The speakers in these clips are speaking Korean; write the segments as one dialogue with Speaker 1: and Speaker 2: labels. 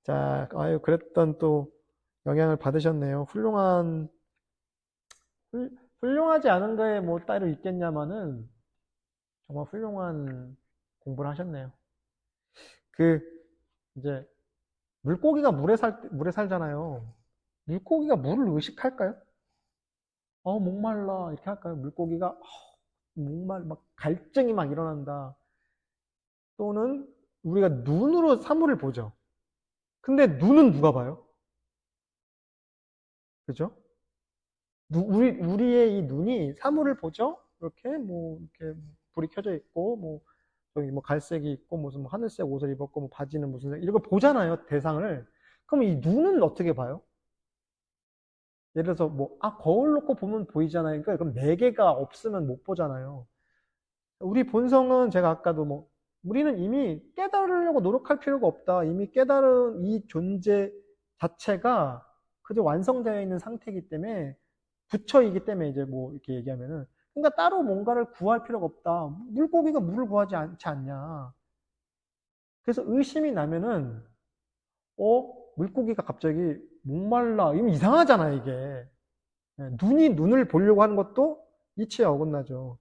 Speaker 1: 자, 아유, 그랬던 또 영향을 받으셨네요. 훌륭하지 않은 거에 뭐 따로 있겠냐마는 정말 훌륭한 공부를 하셨네요. 그, 이제, 물고기가 물에 살잖아요. 물고기가 물을 의식할까요? 목말라. 이렇게 할까요? 물고기가, 막 갈증이 막 일어난다. 또는 우리가 눈으로 사물을 보죠. 근데 눈은 누가 봐요? 그죠? 우리의 이 눈이 사물을 보죠? 이렇게 불이 켜져 있고, 저기 갈색이 있고, 무슨 하늘색 옷을 입었고, 바지는 무슨 색, 이런 거 보잖아요, 대상을. 그럼 이 눈은 어떻게 봐요? 예를 들어서 거울 놓고 보면 보이잖아요. 그러니까 그럼 네 개가 없으면 못 보잖아요. 우리 본성은 제가 아까도 우리는 이미 깨달으려고 노력할 필요가 없다. 이미 깨달은 이 존재 자체가 그저 완성되어 있는 상태이기 때문에 부처이기 때문에 이제 이렇게 얘기하면은 그러니까 따로 뭔가를 구할 필요가 없다. 물고기가 물을 구하지 않지 않냐. 그래서 의심이 나면은 물고기가 갑자기 목말라. 이거 이상하잖아, 이게. 눈이 눈을 보려고 하는 것도 이치에 어긋나죠.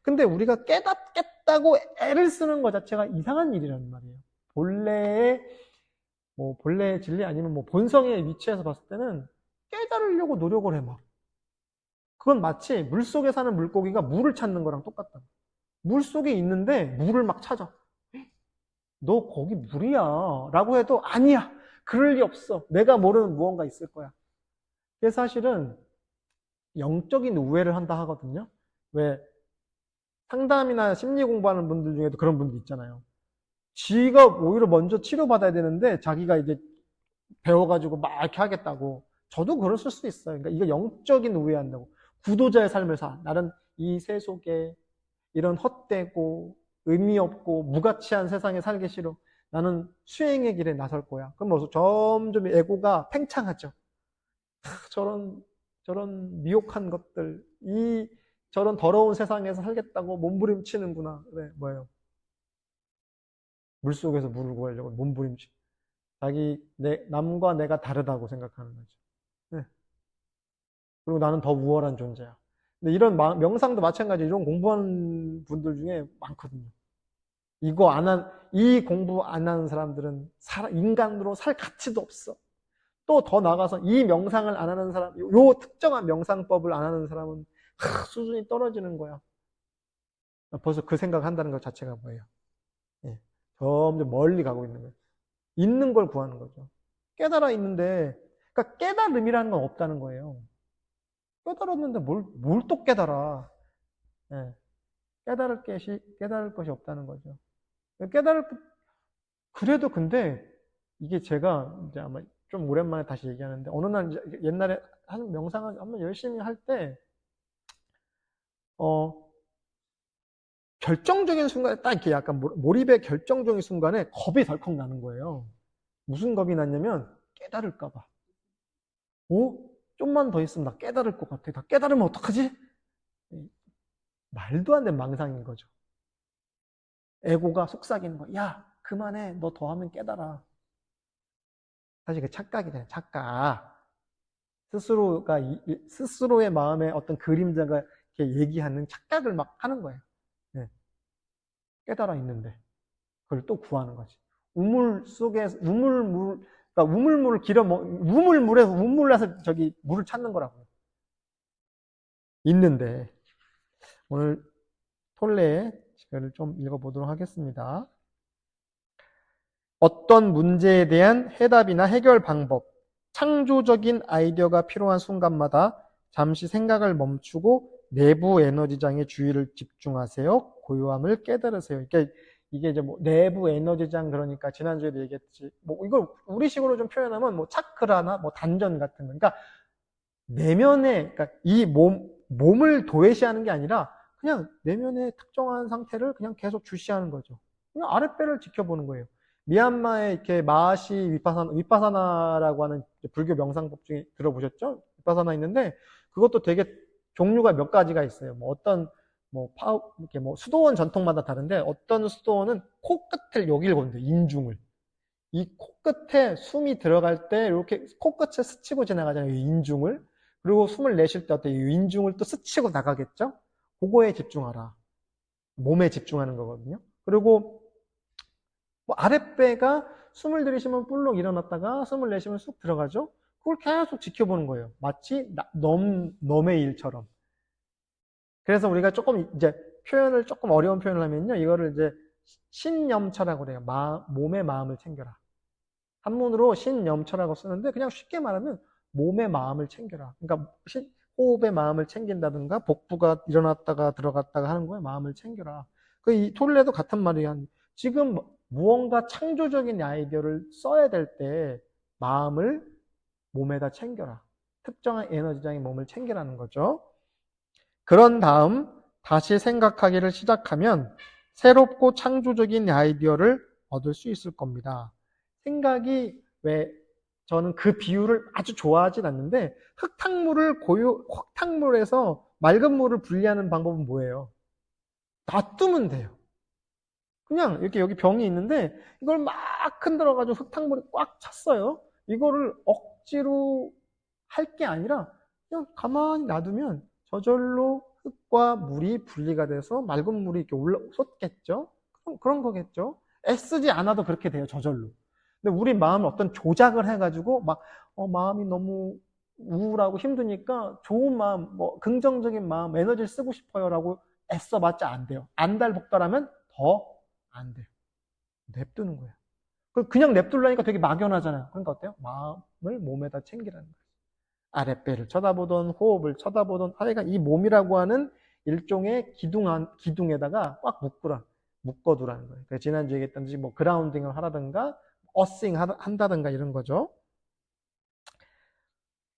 Speaker 1: 근데 우리가 깨닫겠다고 애를 쓰는 것 자체가 이상한 일이란 말이에요. 본래의, 본래의 진리 아니면 본성의 위치에서 봤을 때는 깨달으려고 노력을 해, 막. 그건 마치 물속에 사는 물고기가 물을 찾는 거랑 똑같다. 물속에 있는데 물을 막 찾아. 너 거기 물이야. 라고 해도 아니야. 그럴 리 없어. 내가 모르는 무언가 있을 거야. 그게 사실은 영적인 우회를 한다 하거든요. 왜 상담이나 심리 공부하는 분들 중에도 그런 분들 있잖아요. 지가 오히려 먼저 치료받아야 되는데 자기가 이제 배워가지고 막 이렇게 하겠다고. 저도 그랬을 수 있어요. 그러니까 이거 영적인 우회한다고. 구도자의 삶을 사. 나는 이 세속에 이런 헛되고 의미 없고 무가치한 세상에 살기 싫어. 나는 수행의 길에 나설 거야. 그럼 점점 에고가 팽창하죠. 저런 미혹한 것들, 저런 더러운 세상에서 살겠다고 몸부림치는구나. 그래, 뭐예요? 물속에서 물을 구하려고 몸부림치. 남과 내가 다르다고 생각하는 거죠. 네. 그리고 나는 더 우월한 존재야. 근데 이런 명상도 마찬가지 이런 공부하는 분들 중에 많거든요. 이 공부 안 하는 사람들은 인간으로 살 가치도 없어. 또 더 나가서 이 명상을 안 하는 사람, 요 특정한 명상법을 안 하는 사람은 수준이 떨어지는 거야. 벌써 그 생각 한다는 것 자체가 뭐예요? 예. 점점 멀리 가고 있는 거예요. 있는 걸 구하는 거죠. 깨달아 있는데, 그러니까 깨달음이라는 건 없다는 거예요. 깨달았는데 뭘 또 깨달아. 예. 깨달을 것이 없다는 거죠. 그래도 근데 이게 제가 이제 아마 좀 오랜만에 다시 얘기하는데 어느 날 이제 옛날에 한 명상을 한번 열심히 할 때, 어, 결정적인 순간에 딱 이렇게 약간 몰입의 결정적인 순간에 겁이 덜컥 나는 거예요. 무슨 겁이 났냐면 깨달을까 봐. 좀만 더 있으면 나 깨달을 것 같아. 나 깨달으면 어떡하지? 말도 안 되는 망상인 거죠. 에고가 속삭이는 거야. 야, 그만해. 너 더 하면 깨달아. 사실 그 착각이잖아요. 착각. 스스로의 마음에 어떤 그림자가 이렇게 얘기하는 착각을 막 하는 거예요. 네. 깨달아 있는데. 그걸 또 구하는 거지. 그러니까 우물물에서 우물에서 저기 물을 찾는 거라고요. 있는데. 오늘 톨레의 책을 좀 읽어보도록 하겠습니다. 어떤 문제에 대한 해답이나 해결 방법, 창조적인 아이디어가 필요한 순간마다 잠시 생각을 멈추고 내부 에너지장에 주의를 집중하세요. 고요함을 깨달으세요. 이게 이제 내부 에너지장, 그러니까 지난주에도 얘기했지. 이걸 우리식으로 좀 표현하면 차크라나 단전 같은 거. 그러니까 내면에, 그러니까 이 몸을 도외시하는 게 아니라 그냥 내면의 특정한 상태를 그냥 계속 주시하는 거죠. 그냥 아랫배를 지켜보는 거예요. 미얀마에 이렇게 마하시 위파사나라고 하는 불교 명상법 중에 들어보셨죠? 위파사나 있는데 그것도 되게 종류가 몇 가지가 있어요. 이렇게 수도원 전통마다 다른데 어떤 수도원은 코끝을 여길 건데 인중을. 이 코끝에 숨이 들어갈 때 이렇게 코끝에 스치고 지나가잖아요. 이 인중을. 그리고 숨을 내쉴 때 어때요? 이 인중을 또 스치고 나가겠죠? 그거에 집중하라. 몸에 집중하는 거거든요. 그리고 뭐 아랫배가 숨을 들이쉬면 볼록 일어났다가 숨을 내쉬면 쑥 들어가죠. 그걸 계속 지켜보는 거예요. 마치 넘의 일처럼. 그래서 우리가 조금 이제 표현을 조금 어려운 표현을 하면요. 이거를 이제 신념처라고 그래요. 몸의 마음을 챙겨라. 한문으로 신념처라고 쓰는데 그냥 쉽게 말하면 몸의 마음을 챙겨라. 그러니까 호흡의 마음을 챙긴다든가 복부가 일어났다가 들어갔다가 하는 거에 마음을 챙겨라. 이 토릴레도 같은 말이야. 지금 무언가 창조적인 아이디어를 써야 될 때 마음을 몸에다 챙겨라. 특정한 에너지장의 몸을 챙기라는 거죠. 그런 다음 다시 생각하기를 시작하면 새롭고 창조적인 아이디어를 얻을 수 있을 겁니다. 생각이 저는 그 비유를 아주 좋아하진 않는데 흙탕물에서 맑은 물을 분리하는 방법은 뭐예요? 놔두면 돼요. 그냥 이렇게 여기 병이 있는데 이걸 막 흔들어가지고 흙탕물이 꽉 찼어요. 이거를 억지로 할 게 아니라 그냥 가만히 놔두면 저절로 흙과 물이 분리가 돼서 맑은 물이 이렇게 솟겠죠? 그런 거겠죠? 애쓰지 않아도 그렇게 돼요, 저절로. 근데 우리 마음을 어떤 조작을 해가지고 마음이 너무 우울하고 힘드니까 좋은 마음, 긍정적인 마음, 에너지를 쓰고 싶어요라고 애써봤자 안 돼요. 안달복달하면 더 안 돼요. 냅두는 거예요. 그냥 냅둘라니까 되게 막연하잖아요. 그러니까 어때요? 마음을 몸에다 챙기라는 거예요. 아랫배를 쳐다보던 호흡을 쳐다보던 하여간 이 몸이라고 하는 일종의 기둥에다가 꽉 묶어두라는 거예요. 지난주에 얘기했던지 그라운딩을 하라든가 어싱 한다든가 이런 거죠.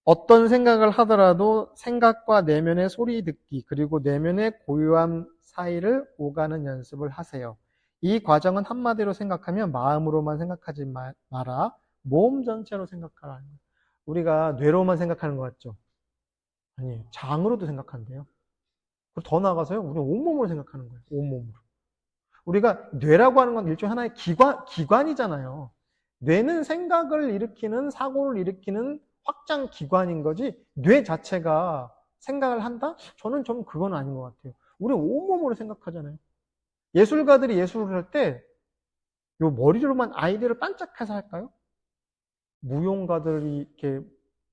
Speaker 1: 어떤 생각을 하더라도 생각과 내면의 소리 듣기 그리고 내면의 고요함 사이를 오가는 연습을 하세요. 이 과정은 한마디로 생각하면 마음으로만 생각하지 마라. 몸 전체로 생각하라는 거예요. 우리가 뇌로만 생각하는 것 같죠? 아니에요. 장으로도 생각한대요. 그리고 더 나아가서요. 우리는 온몸으로 생각하는 거예요. 온몸으로. 우리가 뇌라고 하는 건 일종의 하나의 기관이잖아요. 뇌는 생각을 일으키는, 사고를 일으키는 확장 기관인 거지 뇌 자체가 생각을 한다? 저는 좀 그건 아닌 것 같아요. 우리 온몸으로 생각하잖아요. 예술가들이 예술을 할 때 요 머리로만 아이디어를 반짝해서 할까요? 무용가들이 이렇게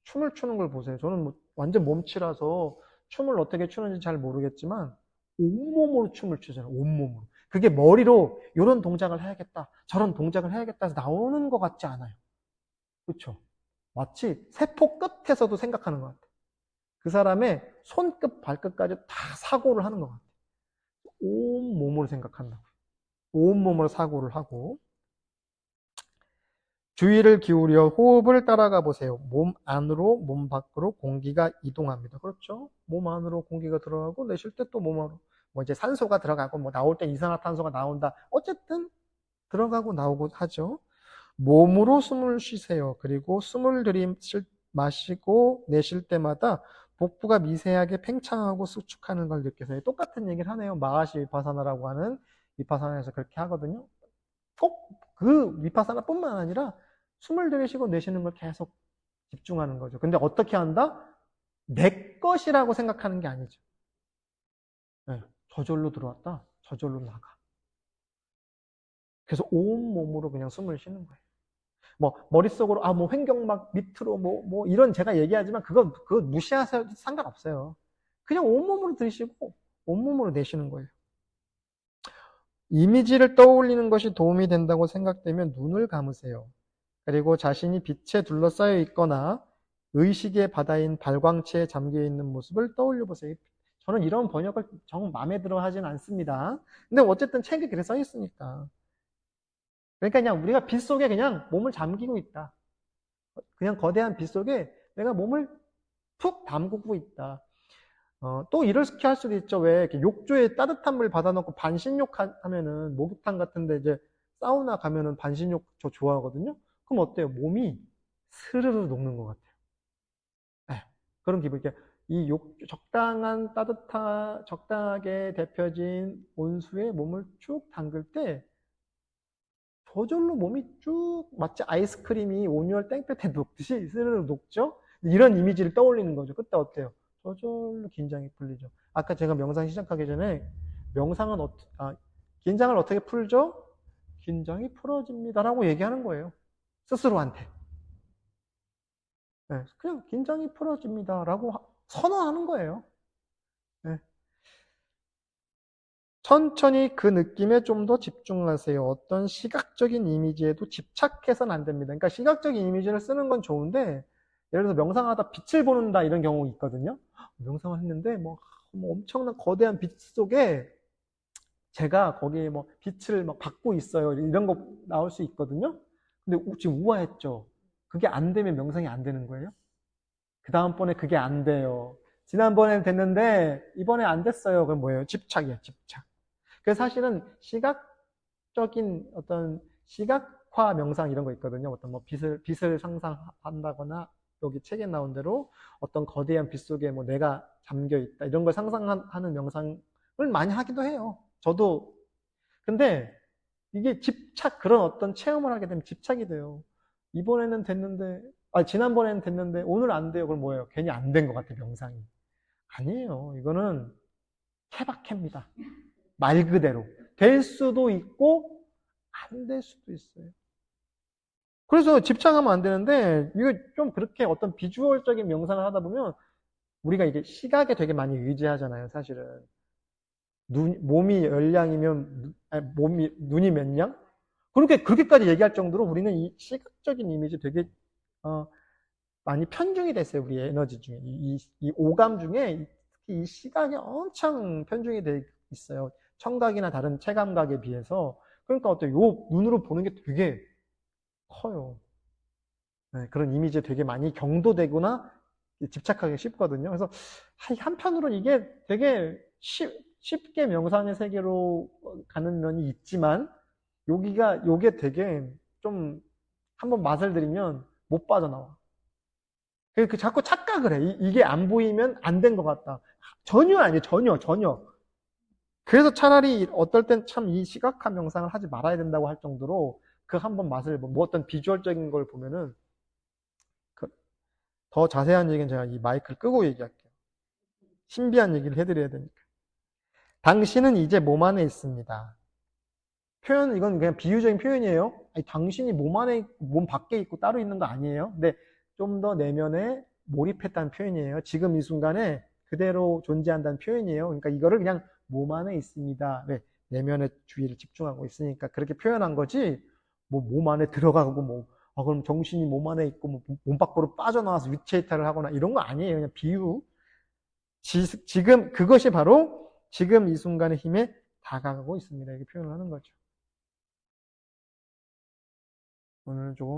Speaker 1: 춤을 추는 걸 보세요. 저는 완전 몸치라서 춤을 어떻게 추는지 잘 모르겠지만 온몸으로 춤을 추잖아요. 온몸으로. 그게 머리로 이런 동작을 해야겠다, 저런 동작을 해야겠다 해서 나오는 것 같지 않아요. 그렇죠? 마치 세포 끝에서도 생각하는 것 같아요. 그 사람의 손끝, 발끝까지 다 사고를 하는 것 같아요. 온몸으로 생각한다고. 온몸으로 사고를 하고. 주의를 기울여 호흡을 따라가 보세요. 몸 안으로, 몸 밖으로 공기가 이동합니다. 그렇죠? 몸 안으로 공기가 들어가고 내쉴 때 또 몸 안으로. 이제 산소가 들어가고 나올 때 이산화탄소가 나온다. 어쨌든 들어가고 나오고 하죠. 몸으로 숨을 쉬세요. 그리고 숨을 마시고 내쉴 때마다 복부가 미세하게 팽창하고 수축하는 걸 느끼세요. 똑같은 얘기를 하네요. 마하시 위파사나라고 하는 위파사나에서 그렇게 하거든요. 꼭 그 위파사나뿐만 아니라 숨을 들이쉬고 내쉬는 걸 계속 집중하는 거죠. 근데 어떻게 한다? 내 것이라고 생각하는 게 아니죠. 네, 저절로 들어왔다, 저절로 나가. 그래서 온몸으로 그냥 숨을 쉬는 거예요. 머릿속으로, 횡격막 밑으로, 이런 제가 얘기하지만, 그거 무시하세요. 상관없어요. 그냥 온몸으로 들이쉬고, 온몸으로 내쉬는 거예요. 이미지를 떠올리는 것이 도움이 된다고 생각되면 눈을 감으세요. 그리고 자신이 빛에 둘러싸여 있거나 의식의 바다인 발광체에 잠겨 있는 모습을 떠올려 보세요. 저는 이런 번역을 정말 마음에 들어 하진 않습니다. 근데 어쨌든 책에 그렇게 써 있으니까. 그러니까 그냥 우리가 빛 속에 그냥 몸을 잠기고 있다. 그냥 거대한 빛 속에 내가 몸을 푹 담그고 있다. 또 이렇게 할 수도 있죠. 왜 이렇게 욕조에 따뜻한 물 받아놓고 반신욕 하면은 목욕탕 같은데 이제 사우나 가면은 반신욕 저 좋아하거든요. 그럼 어때요? 몸이 스르르 녹는 것 같아요. 네, 그런 기분. 이 적당한 적당하게 데펴진 온수에 몸을 쭉 담글 때 저절로 몸이 쭉 마치 아이스크림이 온유할 땡볕에 녹듯이 스르르 녹죠? 이런 이미지를 떠올리는 거죠. 그때 어때요? 저절로 긴장이 풀리죠. 아까 제가 명상 시작하기 전에 명상은 긴장을 어떻게 풀죠? 긴장이 풀어집니다라고 얘기하는 거예요. 스스로한테. 네, 그냥 긴장이 풀어집니다라고 선언하는 거예요. 네. 천천히 그 느낌에 좀 더 집중하세요. 어떤 시각적인 이미지에도 집착해서는 안 됩니다. 그러니까 시각적인 이미지를 쓰는 건 좋은데, 예를 들어서 명상하다 빛을 보는다 이런 경우 있거든요. 명상을 했는데 뭐 엄청난 거대한 빛 속에 제가 거기에 뭐 빛을 막 받고 있어요. 이런 거 나올 수 있거든요. 근데 지금 우아했죠. 그게 안 되면 명상이 안 되는 거예요. 그 다음번에 그게 안 돼요. 지난번엔 됐는데 이번에 안 됐어요. 그럼 뭐예요? 집착이에요. 집착. 그래서 사실은 시각적인 어떤 시각화 명상 이런 거 있거든요. 어떤 뭐 빛을 상상한다거나 여기 책에 나온 대로 어떤 거대한 빛 속에 뭐 내가 잠겨 있다 이런 걸 상상하는 명상을 많이 하기도 해요. 저도. 근데 이게 집착, 그런 어떤 체험을 하게 되면 집착이 돼요. 이번에는 됐는데, 지난번에는 됐는데 오늘 안 돼요. 그럼 뭐예요? 괜히 안 된 것 같아요, 명상이. 아니에요. 이거는 케바케입니다. 말 그대로. 될 수도 있고 안 될 수도 있어요. 그래서 집착하면 안 되는데 이거 좀 그렇게 어떤 비주얼적인 명상을 하다 보면 우리가 이게 시각에 되게 많이 의지하잖아요, 사실은. 몸이 열량이면 눈이 몇 량? 그렇게까지 얘기할 정도로 우리는 이 시각적인 이미지 되게 어, 많이 편중이 됐어요, 우리 에너지 중에. 이 오감 중에 특히 이 시각이 엄청 편중이 돼 있어요. 청각이나 다른 체감각에 비해서. 그러니까 어때요? 요 눈으로 보는 게 되게 커요. 네, 그런 이미지에 되게 많이 경도되거나 집착하기 쉽거든요. 그래서 한편으로는 이게 되게 쉽게 명상의 세계로 가는 면이 있지만 요게 되게 좀 한번 맛을 들이면 못 빠져나와. 자꾸 착각을 해. 이게 안 보이면 안 된 것 같다. 전혀 아니에요. 전혀. 그래서 차라리 어떨 땐 참 이 시각화 명상을 하지 말아야 된다고 할 정도로 그 한번 맛을 뭐 어떤 비주얼적인 걸 보면은 더 자세한 얘기는 제가 이 마이크를 끄고 얘기할게요. 신비한 얘기를 해드려야 되니까. 당신은 이제 몸 안에 있습니다. 이건 그냥 비유적인 표현이에요. 당신이 몸 밖에 있고 따로 있는 거 아니에요. 근데 좀 더 내면에 몰입했다는 표현이에요. 지금 이 순간에 그대로 존재한다는 표현이에요. 그러니까 이거를 그냥 몸 안에 있습니다. 왜? 내면의 주의를 집중하고 있으니까 그렇게 표현한 거지, 뭐 몸 안에 들어가고 그럼 정신이 몸 안에 있고 몸 밖으로 빠져나와서 위치이탈을 하거나 이런 거 아니에요. 그냥 비유. 지금 그것이 바로 지금 이 순간의 힘에 다가가고 있습니다. 이렇게 표현을 하는 거죠. 오늘 조금